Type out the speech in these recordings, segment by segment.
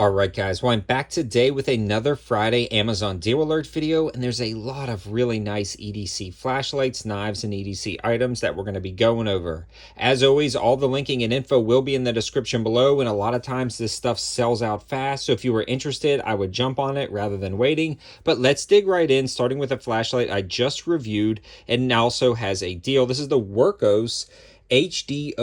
Alright guys, well I'm back today with another Friday Amazon deal alert video, and there's a lot of really nice EDC flashlights, knives, and EDC items that we're going to be going over. As always, all the linking and info will be in the description below, and a lot of times this stuff sells out fast, so if you were interested, I would jump on it rather than waiting. But let's dig right in, starting with a flashlight I just reviewed and also has a deal. This is the Workos HD01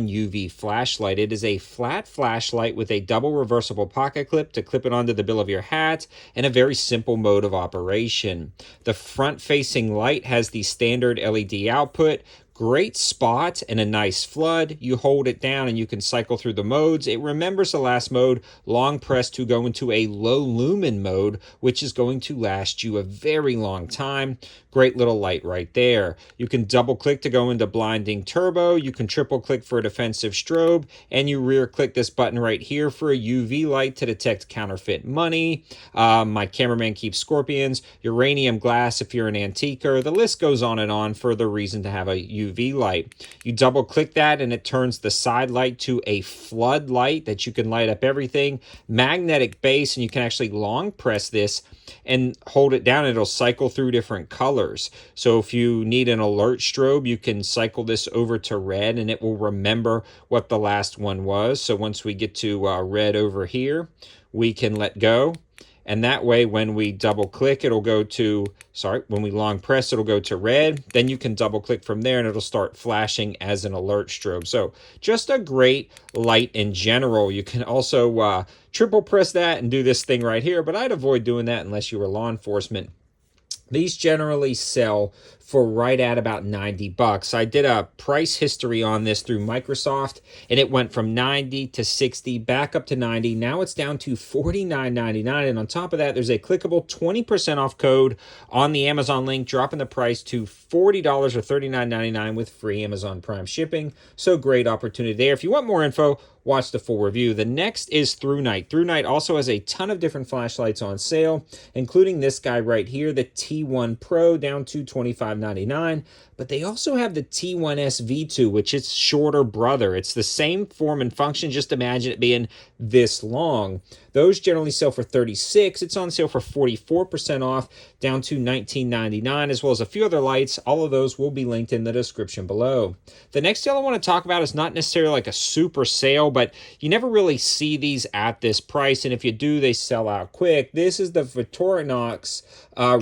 UV flashlight. It is a flat flashlight with a double reversible pocket clip to clip it onto the bill of your hat, and a very simple mode of operation. The front facing light has the standard LED output. Great spot and a nice flood. You hold it down and you can cycle through the modes. It remembers the last mode, long press, to go into a low lumen mode, which is going to last you a very long time. Great little light right there. You can double click to go into blinding turbo. You can triple click for a defensive strobe, and you rear click this button right here for a UV light to detect counterfeit money. My cameraman keeps scorpions. Uranium glass if you're an antiquer. The list goes on and on for the reason to have a UV light. You double click that and it turns the side light to a flood light that you can light up everything. Magnetic base, and you can actually long press this and hold it down. It'll cycle through different colors. So if you need an alert strobe, you can cycle this over to red and it will remember what the last one was. So once we get to red over here, we can let go. And that way, when we double click, it'll go to, when we long press, it'll go to red. Then you can double click from there and it'll start flashing as an alert strobe. So just a great light in general. You can also triple press that and do this thing right here, but I'd avoid doing that unless you were law enforcement. These generally sell for right at about 90 bucks. I did a price history on this through Microsoft, and it went from 90 to 60, back up to 90. Now it's down to $49.99, and on top of that, there's a clickable 20% off code on the Amazon link, dropping the price to $40 or $39.99 with free Amazon Prime shipping. So great opportunity there. If you want more info, watch the full review. The next is Thrunite. Thrunite also has a ton of different flashlights on sale, including this guy right here, the T1 Pro, down to $25.99. But they also have the T1S V2, which is shorter brother. It's the same form and function, just imagine it being this long. Those generally sell for $36. It's on sale for 44% off, down to $19.99, as well as a few other lights. All of those will be linked in the description below. The next deal I want to talk about is not necessarily like a super sale, but you never really see these at this price, and if you do, they sell out quick. This is the Victorinox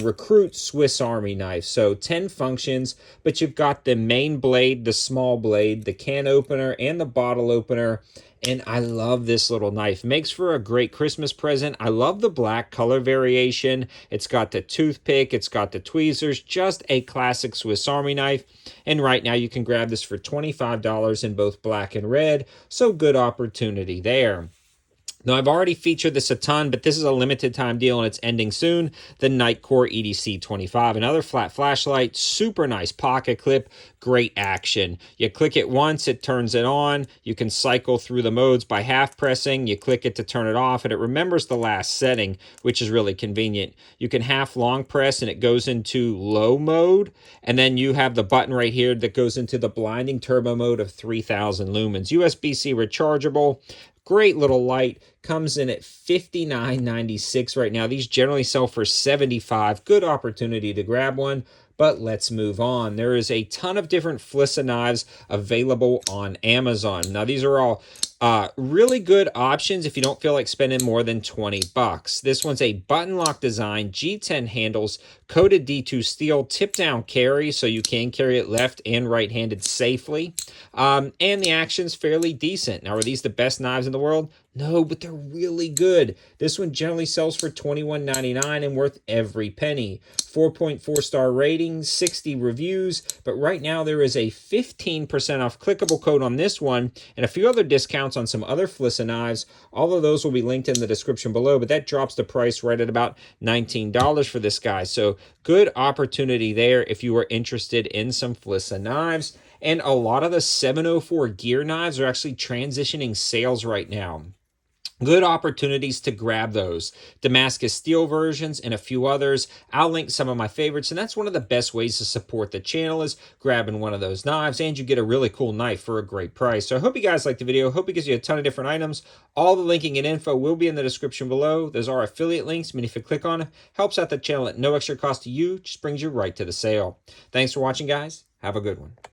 Recruit Swiss Army knife. So 10 functions, but you've got the main blade, the small blade, the can opener, and the bottle opener. And I love this little knife. Makes for a great Christmas present. I love the black color variation. It's got the toothpick. It's got the tweezers. Just a classic Swiss Army knife. And right now you can grab this for $25 in both black and red. So good opportunity there. Now, I've already featured this a ton, but this is a limited time deal and it's ending soon. The Nitecore EDC25, another flat flashlight, super nice pocket clip, great action. You click it once, it turns it on. You can cycle through the modes by half pressing. You click it to turn it off, and it remembers the last setting, which is really convenient. You can half long press and it goes into low mode, and then you have the button right here that goes into the blinding turbo mode of 3000 lumens. USB-C rechargeable. Great little light. Comes in at $59.96 right now. These generally sell for $75. Good opportunity to grab one. But let's move on. There is a ton of different FLISSA knives available on Amazon. Now, these are all really good options if you don't feel like spending more than 20 bucks. This one's a button lock design, G10 handles, coated D2 steel, tip down carry, so you can carry it left and right-handed safely. And the action's fairly decent. Now, are these the best knives in the world? No, but they're really good. This one generally sells for $21.99 and worth every penny. 4.4 star rating, 60 reviews, but right now there is a 15% off clickable code on this one and a few other discounts on some other FLISSA knives. All of those will be linked in the description below, but that drops the price right at about $19 for this guy. So good opportunity there if you are interested in some FLISSA knives. And a lot of the 704 gear knives are actually transitioning sales right now. Good opportunities to grab those. Damascus steel versions and a few others. I'll link some of my favorites, and that's one of the best ways to support the channel is grabbing one of those knives, and you get a really cool knife for a great price. So I hope you guys liked the video. Hope it gives you a ton of different items. All the linking and info will be in the description below. Those are affiliate links. I mean, if you click on it, helps out the channel at no extra cost to you, just brings you right to the sale. Thanks for watching, guys. Have a good one.